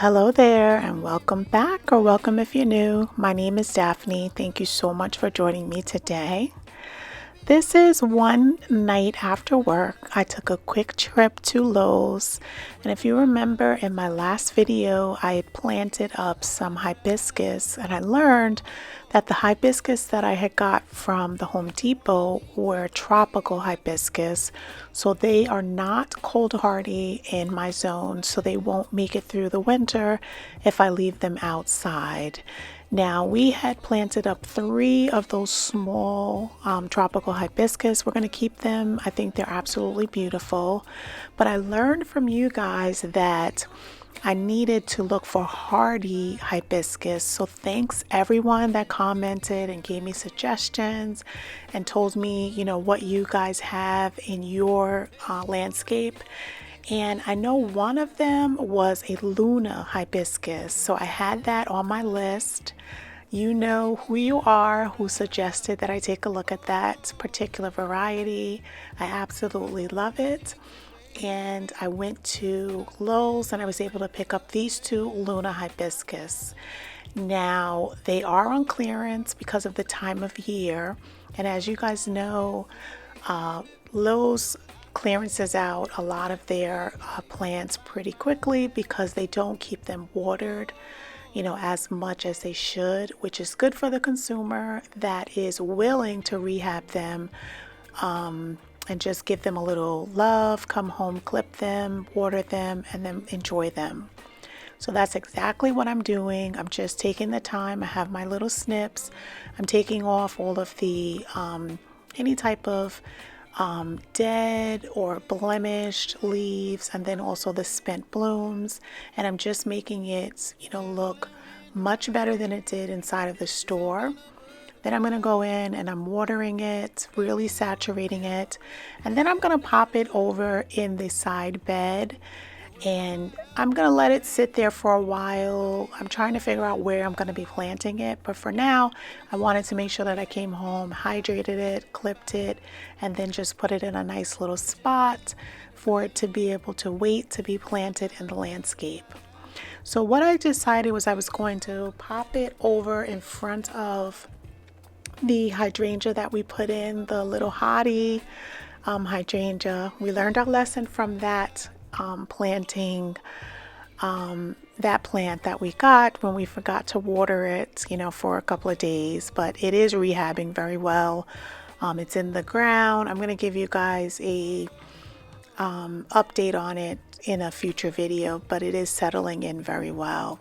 Hello there and welcome back, or welcome if you're new. My name is Daphne. Thank you so much for joining me today. This is one night after work. I took a quick trip to Lowe's, and if you remember in my last video, I had planted up some hibiscus, and I learned that the hibiscus that I had got from the Home Depot were tropical hibiscus, so they are not cold hardy in my zone, so they won't make it through the winter if I leave them outside. Now, we had planted up 3 of those small tropical hibiscus. We're going to keep them. I think they're absolutely beautiful. But I learned from you guys that I needed to look for hardy hibiscus. So thanks everyone that commented and gave me suggestions and told me, what you guys have in your landscape. And I know one of them was a Luna hibiscus. So I had that on my list. You know who you are, who suggested that I take a look at that particular variety. I absolutely love it. And I went to Lowe's and I was able to pick up these 2 Luna hibiscus. Now, they are on clearance because of the time of year. And as you guys know, Lowe's clearances out a lot of their plants pretty quickly because they don't keep them watered, as much as they should, which is good for the consumer that is willing to rehab them and just give them a little love, come home, clip them, water them, and then enjoy them. So that's exactly what I'm doing. I'm just taking the time. I have my little snips. I'm taking off all of the any type of dead or blemished leaves, and then also the spent blooms, and I'm just making it look much better than it did inside of the store. Then I'm going to go in and I'm watering it, really saturating it, and then I'm going to pop it over in the side bed, and I'm going to let it sit there for a while. I'm trying to figure out where I'm going to be planting it, but for now I wanted to make sure that I came home, hydrated it, clipped it, and then just put it in a nice little spot for it to be able to wait to be planted in the landscape. So what I decided was I was going to pop it over in front of the hydrangea that we put in, the little hottie hydrangea. We learned our lesson from that planting that plant that we got when we forgot to water it, for a couple of days, but it is rehabbing very well. It's in the ground. I'm going to give you guys a update on it in a future video, but it is settling in very well.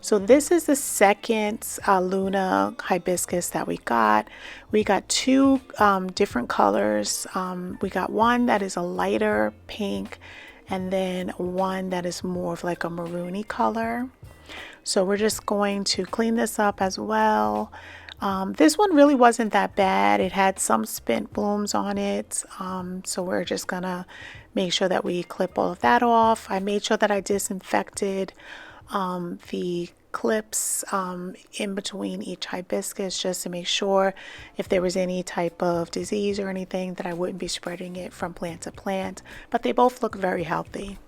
So this is the second Luna hibiscus that we got. We got 2 different colors. We got one that is a lighter pink, and then one that is more of like a maroony color. So we're just going to clean this up as well. This one really wasn't that bad. It had some spent blooms on it. So we're just gonna make sure that we clip all of that off. I made sure that I disinfected the clips in between each hibiscus, just to make sure if there was any type of disease or anything that I wouldn't be spreading it from plant to plant, but they both look very healthy.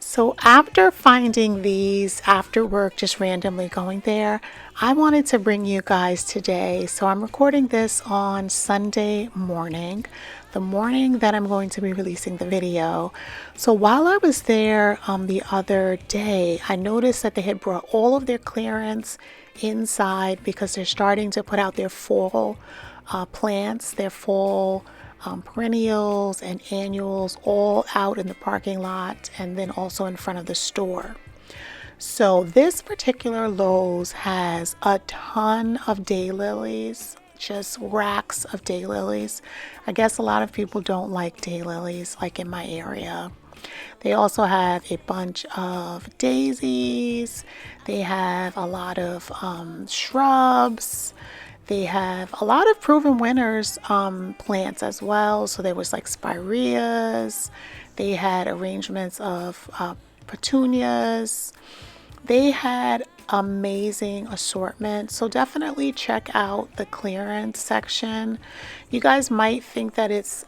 So after finding these after work, just randomly going there, I wanted to bring you guys today. So I'm recording this on Sunday morning. the morning that I'm going to be releasing the video. So while I was there the other day, I noticed that they had brought all of their clearance inside because they're starting to put out their fall plants, their fall perennials and annuals, all out in the parking lot and then also in front of the store. So this particular Lowe's has a ton of daylilies, just racks of daylilies. I guess a lot of people don't like daylilies, like in my area. They also have a bunch of daisies. They have a lot of shrubs. They have a lot of proven winners plants as well. So there was like spireas. They had arrangements of petunias. They had amazing assortment, so definitely check out the clearance section. You guys might think that it's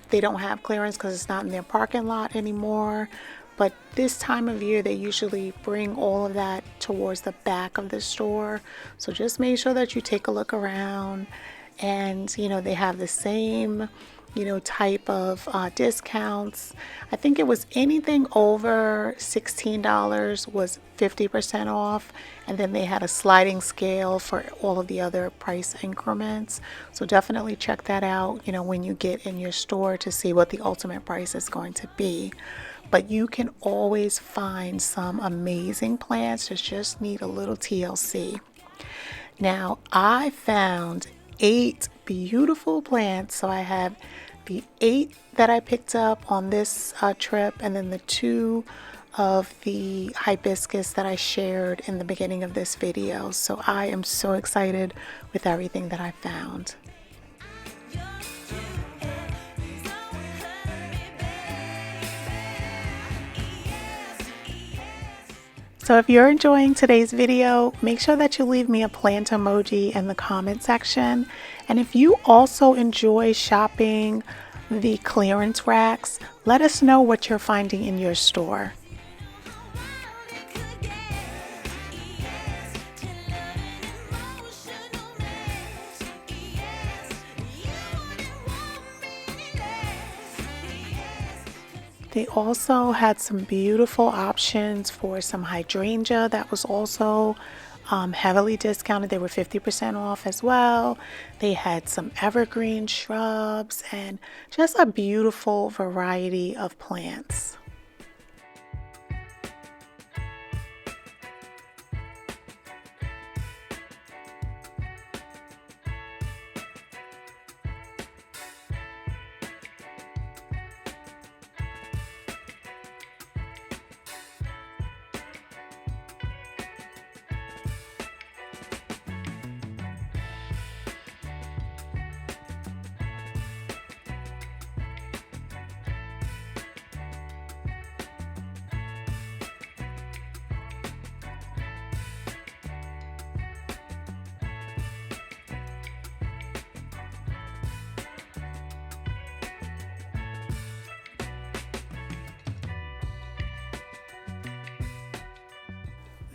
they don't have clearance because it's not in their parking lot anymore, but this time of year they usually bring all of that towards the back of the store. So just make sure that you take a look around, and you know, they have the same type of discounts. I think it was anything over $16 was 50% off, and then they had a sliding scale for all of the other price increments. So definitely check that out, when you get in your store to see what the ultimate price is going to be. But you can always find some amazing plants that just need a little TLC. Now, I found 8 beautiful plants. So I have the 8 that I picked up on this trip, and then the 2 of the hibiscus that I shared in the beginning of this video. So I am so excited with everything that I found. So if you're enjoying today's video, make sure that you leave me a plant emoji in the comment section. And if you also enjoy shopping the clearance racks, let us know what you're finding in your store. They also had some beautiful options for some hydrangea that was also heavily discounted. They were 50% off as well. They had some evergreen shrubs and just a beautiful variety of plants.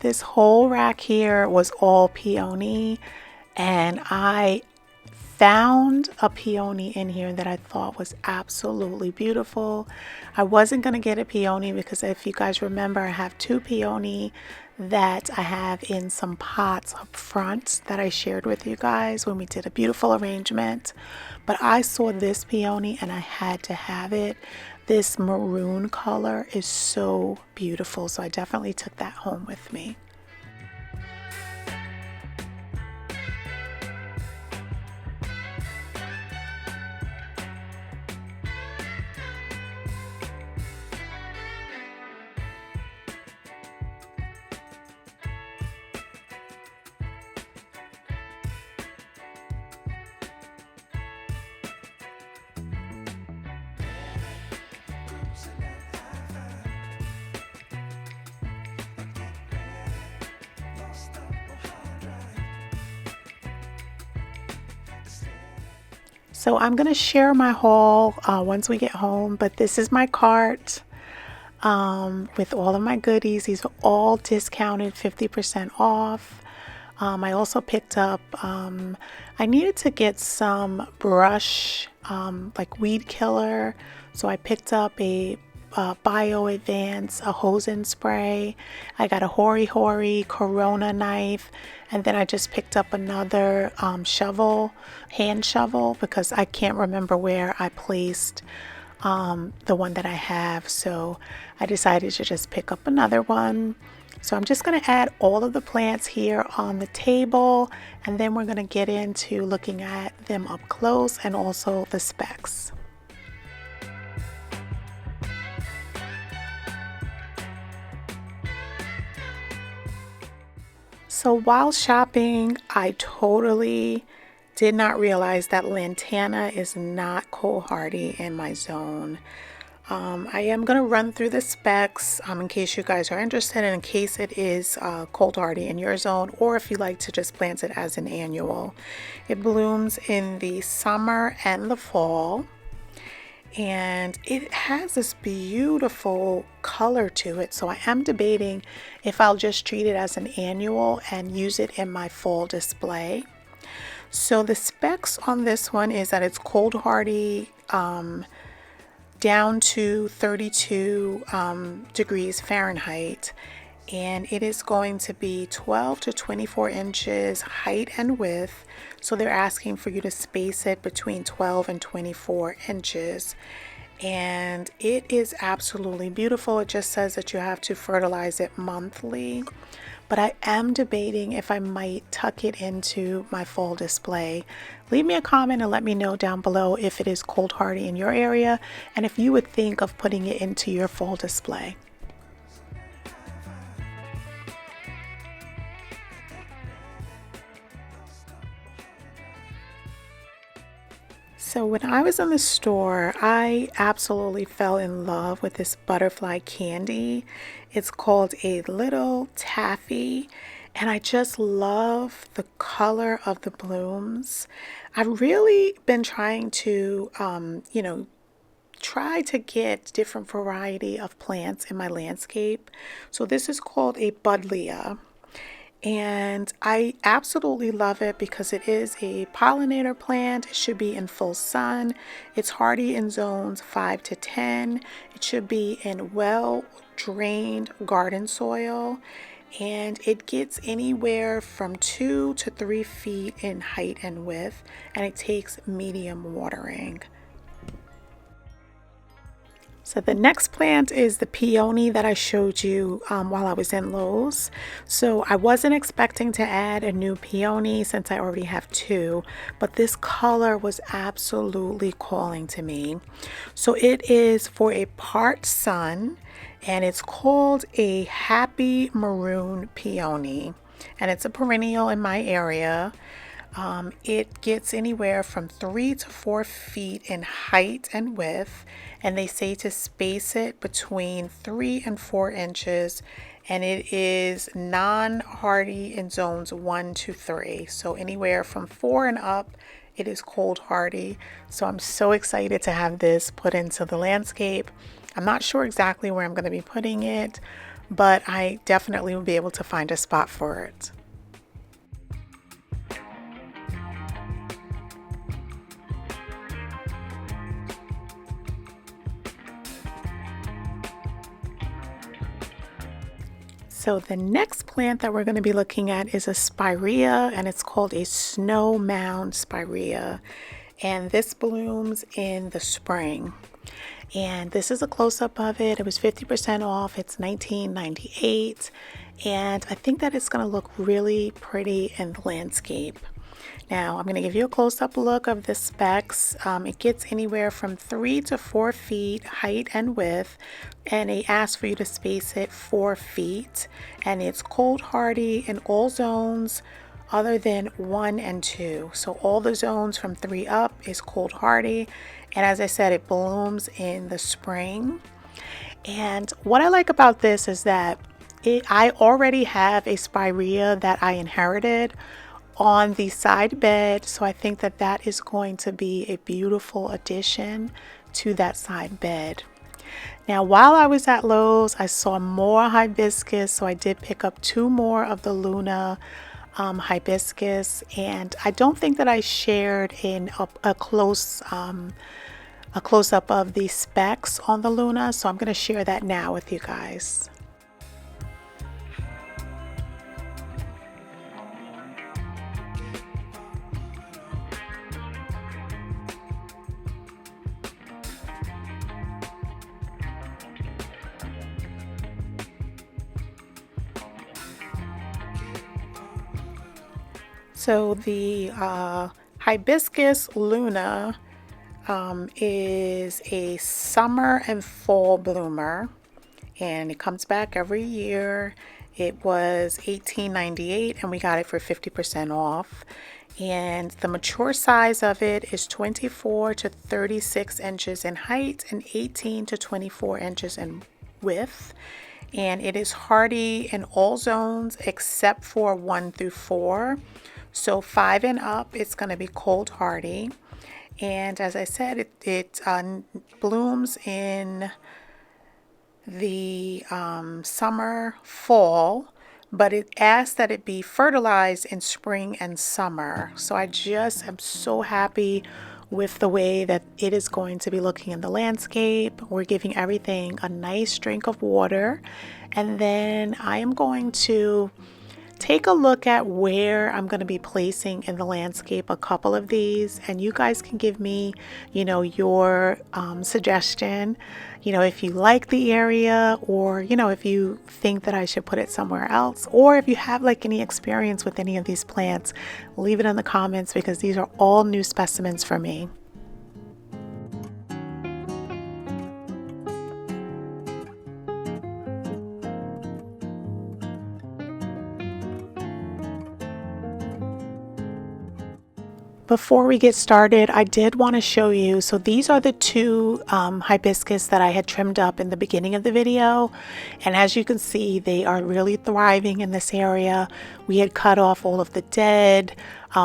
This whole rack here was all peony, and I found a peony in here that I thought was absolutely beautiful. I wasn't going to get a peony because if you guys remember, I have 2 peony that I have in some pots up front that I shared with you guys when we did a beautiful arrangement. But I saw this peony and I had to have it. This maroon color is so beautiful, so I definitely took that home with me. So I'm going to share my haul once we get home, but this is my cart with all of my goodies. These are all discounted 50% off. I also picked up, I needed to get some brush, like weed killer. So I picked up a Bio Advance, a hosing spray. I got a Hori Hori Corona knife. And then I just picked up another shovel, hand shovel, because I can't remember where I placed the one that I have. So I decided to just pick up another one. So I'm just going to add all of the plants here on the table, and then we're going to get into looking at them up close and also the specs. So while shopping, I totally did not realize that lantana is not cold hardy in my zone. I am going to run through the specs in case you guys are interested, and in case it is cold hardy in your zone, or if you like to just plant it as an annual. It blooms in the summer and the fall, and it has this beautiful color to it. So I am debating if I'll just treat it as an annual and use it in my fall display. So the specs on this one is that it's cold hardy, down to 32 degrees Fahrenheit, and it is going to be 12 to 24 inches height and width. So they're asking for you to space it between 12 and 24 inches, and it is absolutely beautiful. It just says that you have to fertilize it monthly, but I am debating if I might tuck it into my fall display. Leave me a comment and let me know down below if it is cold hardy in your area and if you would think of putting it into your fall display. So when I was in the store, I absolutely fell in love with this butterfly candy. It's called a little taffy, and I just love the color of the blooms. I've really been trying to, try to get different variety of plants in my landscape. So this is called a buddleia. And I absolutely love it because it is a pollinator plant. It should be in full sun. It's hardy in zones 5 to 10. It should be in well-drained garden soil. And it gets anywhere from 2 to 3 feet in height and width. And it takes medium watering. So the next plant is the peony that I showed you while I was in Lowe's. So I wasn't expecting to add a new peony since I already have 2, but this color was absolutely calling to me. So it is for a part sun, and it's called a happy maroon peony, and it's a perennial in my area. It gets anywhere from 3 to 4 feet in height and width, and they say to space it between 3 and 4 inches, and it is non-hardy in zones 1 to 3. So anywhere from 4 and up, it is cold hardy. So I'm so excited to have this put into the landscape. I'm not sure exactly where I'm going to be putting it, but I definitely will be able to find a spot for it. So the next plant that we're going to be looking at is a spiraea, and it's called a snowbound spiraea. And this blooms in the spring. And this is a close-up of it. It was 50% off. It's $19.98. And I think that it's going to look really pretty in the landscape. Now, I'm going to give you a close-up look of the specs. It gets anywhere from 3 to 4 feet height and width, and they ask for you to space it 4 feet. And it's cold hardy in all zones other than 1 and 2. So all the zones from 3 up is cold hardy. And as I said, it blooms in the spring. And what I like about this is that I already have a spiraea that I inherited on the side bed, so I think that that is going to be a beautiful addition to that side bed. Now, while I was at Lowe's, I saw more hibiscus, so I did pick up 2 more of the Luna hibiscus, and I don't think that I shared in a close-up of the specs on the Luna, so I'm going to share that now with you guys. So the hibiscus Luna is a summer and fall bloomer, and it comes back every year. It was $18.98 and we got it for 50% off. And the mature size of it is 24 to 36 inches in height and 18 to 24 inches in width. And it is hardy in all zones except for 1 through 4. So 5 and up, it's going to be cold hardy. And as I said, it blooms in the summer, fall, but it asks that it be fertilized in spring and summer. So I just am so happy with the way that it is going to be looking in the landscape. We're giving everything a nice drink of water, and then I am going to take a look at where I'm going to be placing in the landscape a couple of these, and you guys can give me, your suggestion, if you like the area, or, if you think that I should put it somewhere else, or if you have like any experience with any of these plants, leave it in the comments because these are all new specimens for me. Before we get started, I did want to show you, so these are the two hibiscus that I had trimmed up in the beginning of the video, and as you can see, they are really thriving in this area. We had cut off all of the dead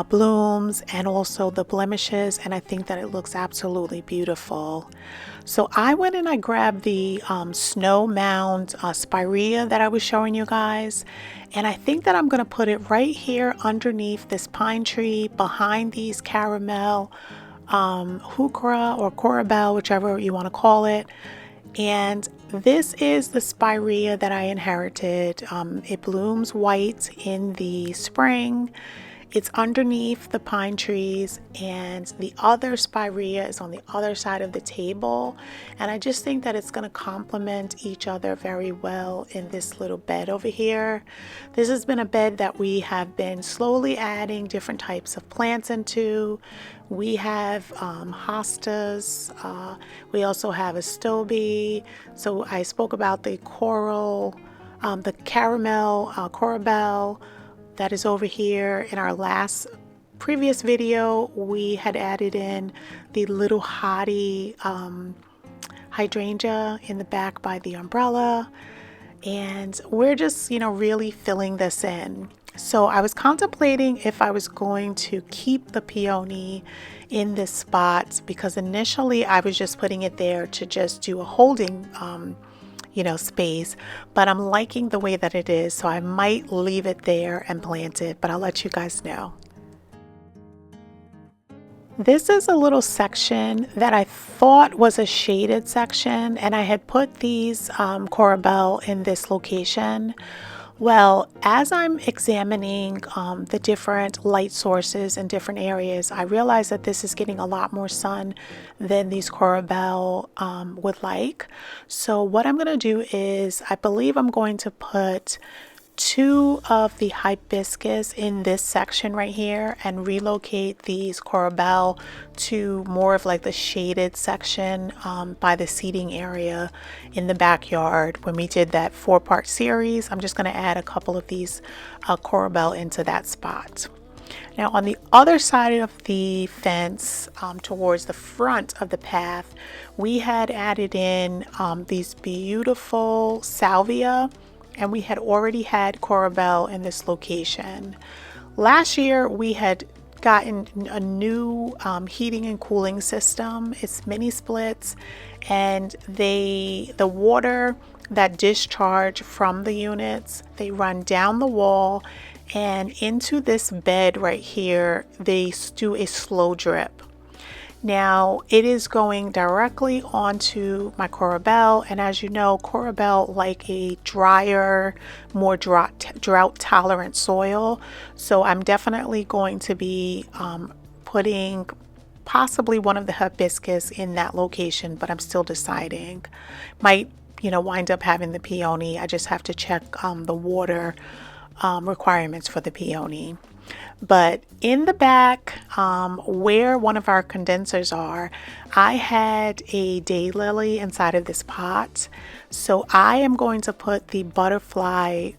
blooms and also the blemishes, and I think that it looks absolutely beautiful. So I went and I grabbed the snowbound spiraea that I was showing you guys, and I think that I'm going to put it right here underneath this pine tree behind these caramel heuchera or corabelle, whichever you want to call it. And this is the spiraea that I inherited. It blooms white in the spring. It's underneath the pine trees, and the other spiraea is on the other side of the table, and I just think that it's going to complement each other very well in this little bed over here. This has been a bed that we have been slowly adding different types of plants into. We have hostas, we also have a stoby. So I spoke about the coral, the caramel corabelle that is over here. In our previous video, we had added in the little hottie hydrangea in the back by the umbrella, and we're just really filling this in. So I was contemplating if I was going to keep the peony in this spot, because initially I was just putting it there to just do a holding space, but I'm liking the way that it is, so I might leave it there and plant it, but I'll let you guys know. This is a little section that I thought was a shaded section, and I had put these corabelle in this location. Well, as I'm examining the different light sources in different areas, I realized that this is getting a lot more sun than these corabelle would like. So what I'm going to do is, I believe I'm going to put 2 of the hibiscus in this section right here and relocate these corabelle to more of like the shaded section by the seating area in the backyard. When we did that 4-part series, I'm just going to add a couple of these corabelle into that spot. Now on the other side of the fence, towards the front of the path, we had added in these beautiful salvia, and we had already had corabelle in this location. Last year we had gotten a new heating and cooling system. It's mini splits, and the water that discharge from the units, they run down the wall and into this bed right here, they do a slow drip. Now it is going directly onto my corbel, and as you know, corbel like a drier, more drought tolerant soil. So I'm definitely going to be putting possibly one of the hibiscus in that location, but I'm still deciding. Might, wind up having the peony. I just have to check the water requirements for the peony. But in the back, where one of our condensers are, I had a daylily inside of this pot. So I am going to put the butterfly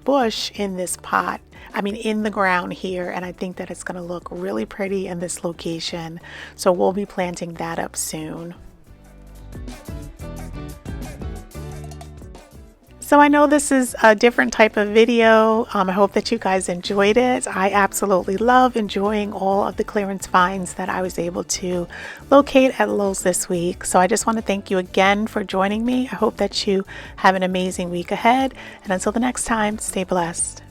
bush in this pot. In the ground here, and I think that it's going to look really pretty in this location. So we'll be planting that up soon. So I know this is a different type of video. I hope that you guys enjoyed it. I absolutely love enjoying all of the clearance finds that I was able to locate at Lowe's this week. So I just want to thank you again for joining me. I hope that you have an amazing week ahead. And until the next time, stay blessed.